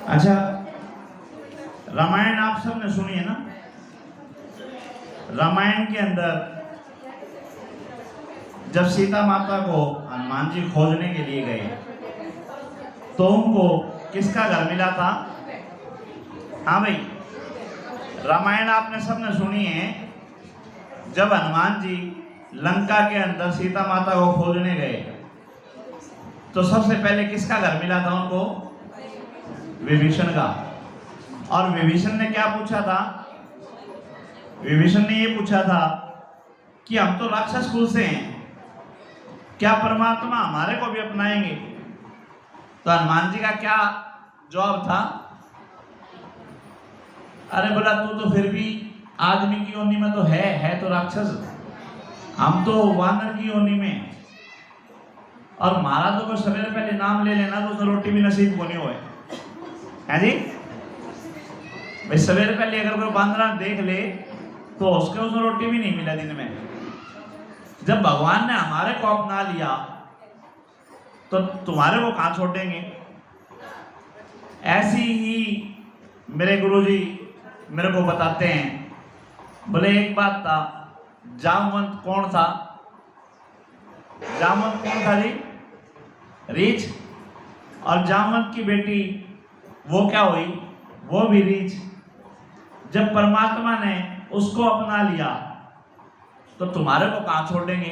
अच्छा, रामायण आप सबने सुनी है ना। रामायण के अंदर जब सीता माता को हनुमान जी खोजने के लिए गए तो उनको किसका घर मिला था? हाँ भाई, रामायण आपने सबने सुनी है। जब हनुमान जी लंका के अंदर सीता माता को खोजने गए तो सबसे पहले किसका घर मिला था उनको? विभीषण का। और विभीषण ने क्या पूछा था? विभीषण ने ये पूछा था कि हम तो राक्षस कुल से हैं, क्या परमात्मा हमारे को भी अपनाएंगे? तो हनुमान जी का क्या जवाब था? अरे बोला, तू तो फिर भी आदमी की योनि में तो है तो राक्षस, हम तो वानर की योनि में। और मारा तो कोई सवेरे पहले नाम ले लेना तो रोटी भी नसीब को नहीं होए है जी भाई। सवेरे पहले अगर कोई बांदरा देख ले तो उसके उसको रोटी भी नहीं मिला दिन में। जब भगवान ने हमारे को अपना लिया तो तुम्हारे को कहां छोड़ेंगे? ऐसी ही मेरे गुरुजी मेरे को बताते हैं, बोले एक बात था, जामवंत कौन था? जामवंत कौन था जी? रीछ। और जामवंत की बेटी वो क्या हुई? वो भी रीछ। जब परमात्मा ने उसको अपना लिया तो तुम्हारे को कहां छोड़ेंगे?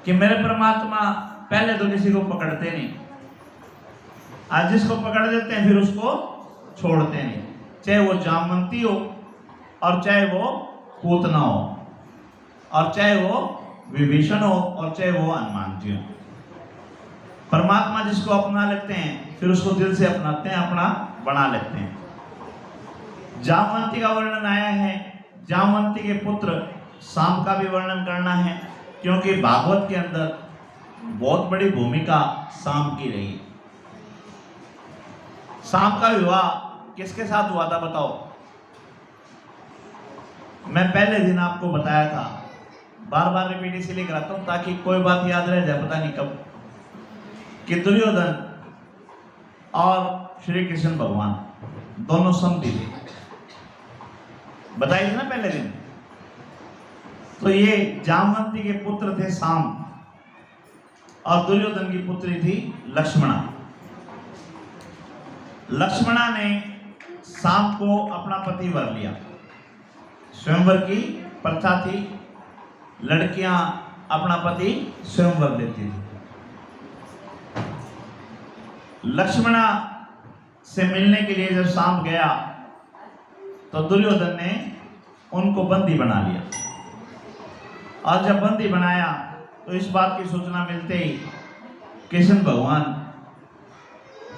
कि मेरे परमात्मा पहले तो किसी को पकड़ते नहीं, आज जिसको पकड़ देते हैं फिर उसको छोड़ते नहीं, चाहे वो जामवंती हो और चाहे वो पूतना हो और चाहे वो विभीषण हो और चाहे वो हनुमान जी हो। परमात्मा जिसको अपना लेते हैं फिर उसको दिल से अपनाते हैं, अपना बना लेते हैं। जामवंती का वर्णन आया है, जामवंती के पुत्र शाम का भी वर्णन करना है, क्योंकि भागवत के अंदर बहुत बड़ी भूमिका शाम की रही। शाम का विवाह किसके साथ हुआ था बताओ? मैं पहले दिन आपको बताया था, बार बार रिपीट इसलिए कराता हूं ताकि कोई बात याद रह जाए, पता नहीं कब, कि दुर्योधन और श्री कृष्ण भगवान दोनों समधी थे, बताइए ना पहले दिन। तो ये जामवंती के पुत्र थे शाम और दुर्योधन की पुत्री थी लक्ष्मणा। लक्ष्मणा ने शाम को अपना पति वर लिया। स्वयंवर की प्रथा थी, लड़कियां अपना पति स्वयंवर देती थी। लक्ष्मणा से मिलने के लिए जब शाम गया तो दुर्योधन ने उनको बंदी बना लिया। और जब बंदी बनाया तो इस बात की सूचना मिलते ही कृष्ण भगवान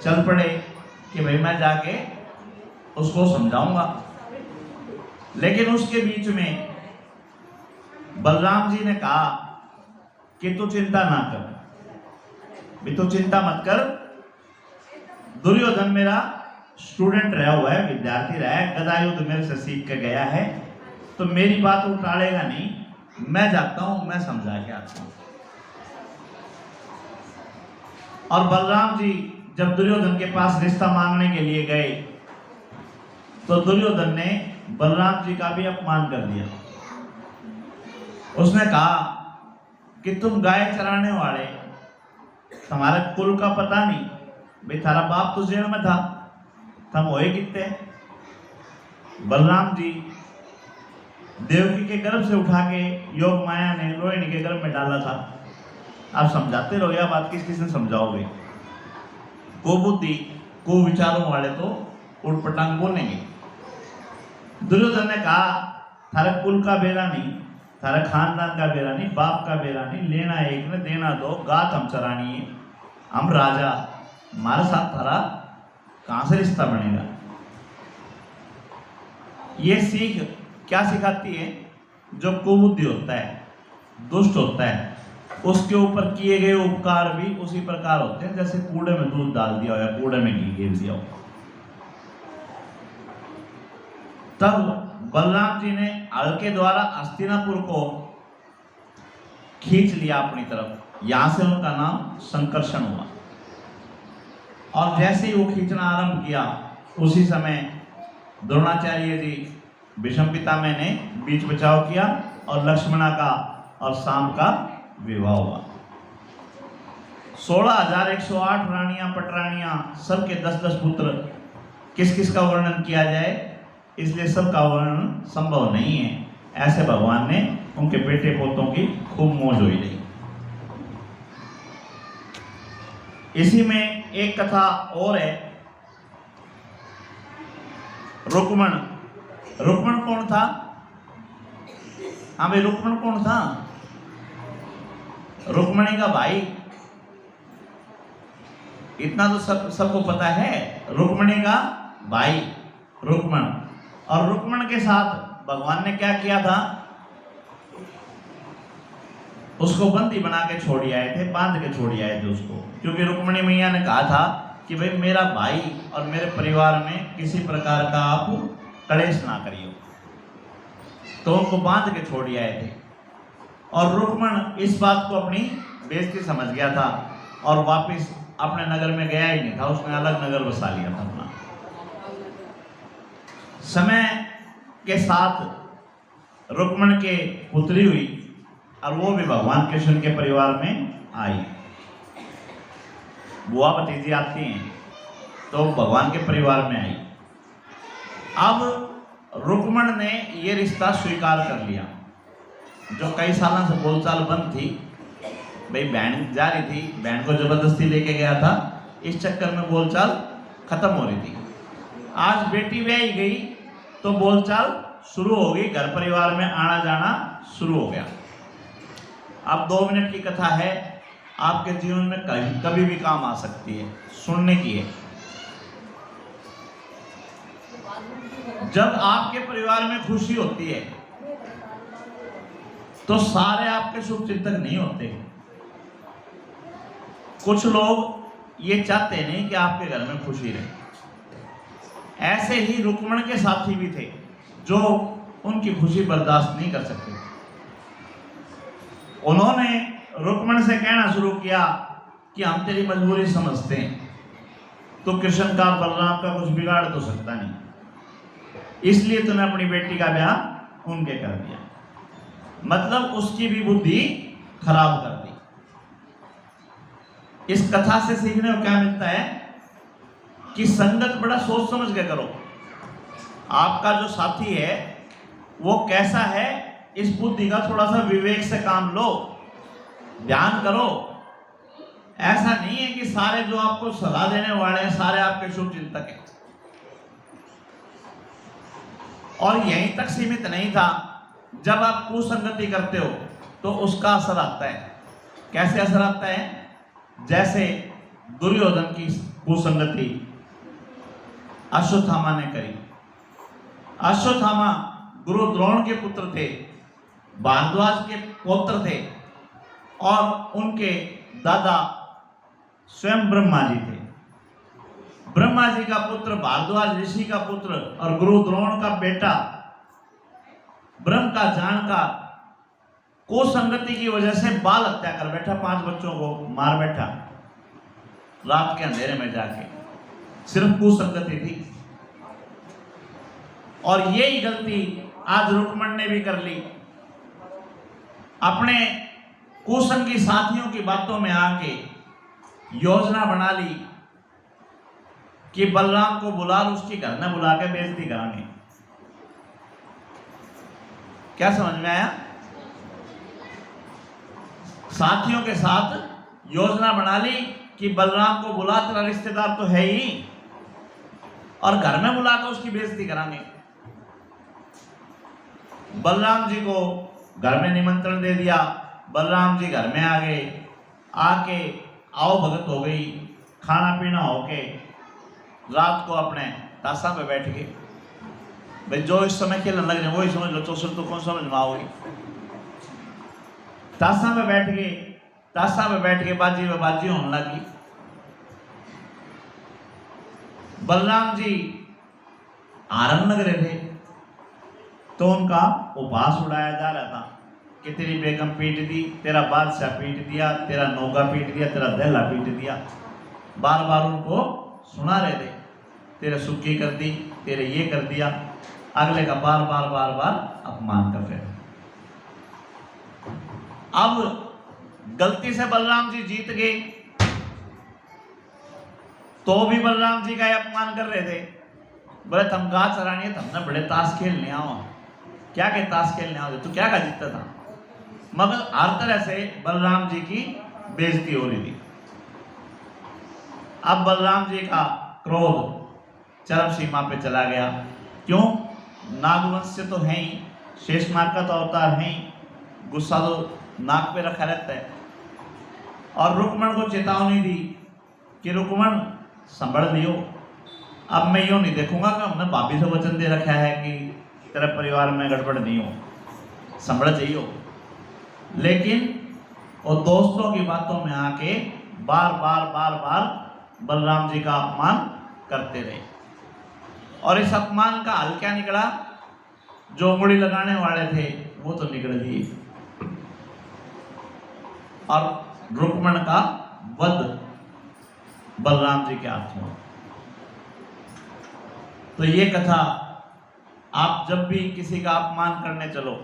चल पड़े कि भाई मैं जाके उसको समझाऊंगा। लेकिन उसके बीच में बलराम जी ने कहा कि तू चिंता ना कर, भी तू चिंता मत कर, दुर्योधन मेरा स्टूडेंट रहा हुआ है, विद्यार्थी रहा है, गदा युद्ध मेरे से सीख के गया है, तो मेरी बात वो टालेगा नहीं, मैं जाता हूं, मैं समझा के आता हूं। और बलराम जी जब दुर्योधन के पास रिश्ता मांगने के लिए गए तो दुर्योधन ने बलराम जी का भी अपमान कर दिया। उसने कहा कि तुम गाय चराने वाले, तुम्हारे कुल का पता नहीं, भाई थारा बाप तो जेल में था, तुम होए कितने? बलराम जी देवकी के गर्भ से उठा के योग माया ने रोहिणी के गर्भ में डाला था। आप समझाते रहो, यह बात किस किस ने समझाओगे? कुबुद्धि को विचारों वाले तो उठपटांग बोलेंगे। दुर्योधन ने कहा थारे कुल का बेरा नहीं, थारे खानदान का बेरा नहीं, बाप का बेरा नहीं, लेना एक ने देना दो, गात हम चरानी है, हम राजा, हमारे साथ थारा कहां से रिश्ता बनेगा? ये सीख क्या सिखाती है? जो कुबुद्धि होता है, दुष्ट होता है, उसके ऊपर किए गए उपकार भी उसी प्रकार होते हैं जैसे कूड़े में दूध डाल दिया हो या कूड़े में घी गिर दिया हो। तब बलराम जी ने हल के द्वारा हस्तिनापुर को खींच लिया अपनी तरफ, यहां से उनका नाम संकर्षण हुआ। और जैसे ही वो खींचना आरंभ किया उसी समय द्रोणाचार्य जी भीष्म पितामह ने बीच बचाव किया और लक्ष्मणा का और शाम का विवाह हुआ। 16,108 रानियां पटरानियां सबके 10-10 पुत्र, किस किस का वर्णन किया जाए, इसलिए सबका वर्णन संभव नहीं है। ऐसे भगवान ने उनके बेटे पोतों की खूब मौज हुई रही। इसी में एक कथा और है, रुक्मण। रुक्मण कौन था? हाँ भाई, रुक्मण कौन था? रुक्मणी का भाई। इतना तो सबको पता है, रुक्मणी का भाई रुक्मण। और रुक्मण के साथ भगवान ने क्या किया था? उसको बंदी बना के छोड़ आए थे, बांध के छोड़ आए थे उसको, क्योंकि रुक्मणी मैया ने कहा था कि भाई मेरा भाई और मेरे परिवार में किसी प्रकार का आप कलेश ना करियो, तो उनको बांध के छोड़ आए थे। और रुक्मण इस बात को अपनी बेइज्जती समझ गया था और वापस अपने नगर में गया ही नहीं था, उसने अलग नगर बसा लिया था अपना। समय के साथ रुक्मण के पुत्री हुई और वो भी भगवान कृष्ण के परिवार में आई। बुआ भतीजी आती हैं तो भगवान के परिवार में आई। अब रुक्मण ने ये रिश्ता स्वीकार कर लिया, जो कई सालों से बोलचाल बंद थी। भाई बहन जा रही थी, बहन को जबरदस्ती लेके गया था, इस चक्कर में बोलचाल खत्म हो रही थी। आज बेटी ब्याही गई तो बोलचाल शुरू हो गई, घर परिवार में आना जाना शुरू हो गया। अब 2 मिनट की कथा है, आपके जीवन में कभी भी काम आ सकती है, सुनने की है। जब आपके परिवार में खुशी होती है तो सारे आपके शुभ चिंतक नहीं होते। कुछ लोग ये चाहते नहीं कि आपके घर में खुशी रहे। ऐसे ही रुक्मण के साथी भी थे जो उनकी खुशी बर्दाश्त नहीं कर सकते। उन्होंने रुक्मण से कहना शुरू किया कि हम तेरी मजबूरी समझते हैं, तो कृष्ण का बलराम का कुछ बिगाड़ तो सकता नहीं, इसलिए तूने अपनी बेटी का ब्याह उनके कर दिया। मतलब उसकी भी बुद्धि खराब कर दी। इस कथा से सीखने को क्या मिलता है कि संगत बड़ा सोच समझ के करो। आपका जो साथी है वो कैसा है, इस बुद्धि का थोड़ा सा विवेक से काम लो, ध्यान करो। ऐसा नहीं है कि सारे जो आपको सलाह देने वाले हैं सारे आपके शुभ चिंतक हैं। और यहीं तक सीमित नहीं था, जब आप कुसंगति करते हो तो उसका असर आता है। कैसे असर आता है? जैसे दुर्योधन की कुसंगति अश्वत्थामा ने करी। अश्वत्थामा गुरु द्रोण के पुत्र थे, भारद्वाज के पौत्र थे और उनके दादा स्वयं ब्रह्मा जी थे। ब्रह्मा जी का पुत्र भारद्वाज ऋषि का पुत्र और गुरु द्रोण का बेटा ब्रह्म का जानकार कुसंगति की वजह से बाल हत्या कर बैठा, 5 बच्चों को मार बैठा रात के अंधेरे में जाके, सिर्फ कुसंगति थी। और यही गलती आज रुक्मण ने भी कर ली। अपने कुसंगी साथियों की बातों में आके योजना बना ली कि बलराम को बुला, उसकी घर में बुला के बेइज्जती करानी। क्या समझ में आया? साथियों के साथ योजना बना ली कि बलराम को बुला, तेरा रिश्तेदार तो है ही, और घर में बुलाकर उसकी बेइज्जती करानी। बलराम जी को घर में निमंत्रण दे दिया। बलराम जी घर में आ गए, आके आओ भगत हो गई, खाना पीना होके रात को अपने ताशा पे बैठ गए। भाई जो इस समय खेलने लग रहे वही समझ लो, चौसर तो कौन समझ में आओगी। ताशा पे बैठ गए, ताशा पे बैठ के बाजी में बाजी होने लगी। बलराम जी आरंभ लग रहे थे तो उनका उपहास उड़ाया जा रहा था कि तेरी बेगम पीट दी, तेरा बादशाह पीट दिया, तेरा नौका पीट दिया, तेरा दहला पीट दिया। बार बार उनको सुना रहे थे, तेरे सुखी कर दी, तेरे ये कर दिया, अगले का बार बार बार बार अपमान कर रहे थे। अब गलती से बलराम जी जीत गए तो भी बलराम जी का अपमान कर रहे थे। बोले तुम गा चरानी, तुमने बड़े ताश खेलने आओ, क्या के ताश खेलने आओ, तू क्या का जीतता था। मगर हर तरह से बलराम जी की बेइज्जती हो रही थी। अब बलराम जी का क्रोध चरम सीमा पे चला गया। क्यों? नागवंश से तो है ही, शेषनाग का तो अवतार है ही, गुस्सा तो नाक पे रखा रहता है। और रुक्मण को चेतावनी दी कि रुक्मण संभल लियो, अब मैं यूं नहीं देखूंगा कि हमने भाभी से वचन दे रखा है कि तेरे परिवार में गड़बड़ नहीं हो, संभल चाहिए। लेकिन वो दोस्तों की बातों में आके बार बार बार बार बलराम जी का अपमान करते रहे। और इस अपमान का हल क्या निकला? जो उंगली लगाने वाले थे वो तो निकल दिए और रुक्मण का वध बलराम जी के हाथों। तो ये कथा आप जब भी किसी का अपमान करने चलो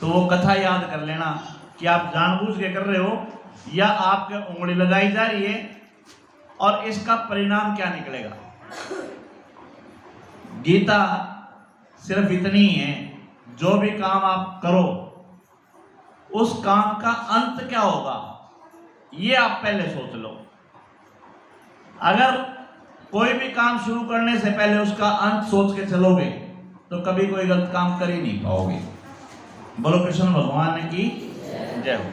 तो वो कथा याद कर लेना कि आप जानबूझ के कर रहे हो या आपके उंगली लगाई जा रही है, और इसका परिणाम क्या निकलेगा। गीता सिर्फ इतनी ही है, जो भी काम आप करो उस काम का अंत क्या होगा ये आप पहले सोच लो। अगर कोई भी काम शुरू करने से पहले उसका अंत सोच के चलोगे तो कभी कोई गलत काम कर ही नहीं पाओगे। बोलो कृष्ण भगवान की जय हो।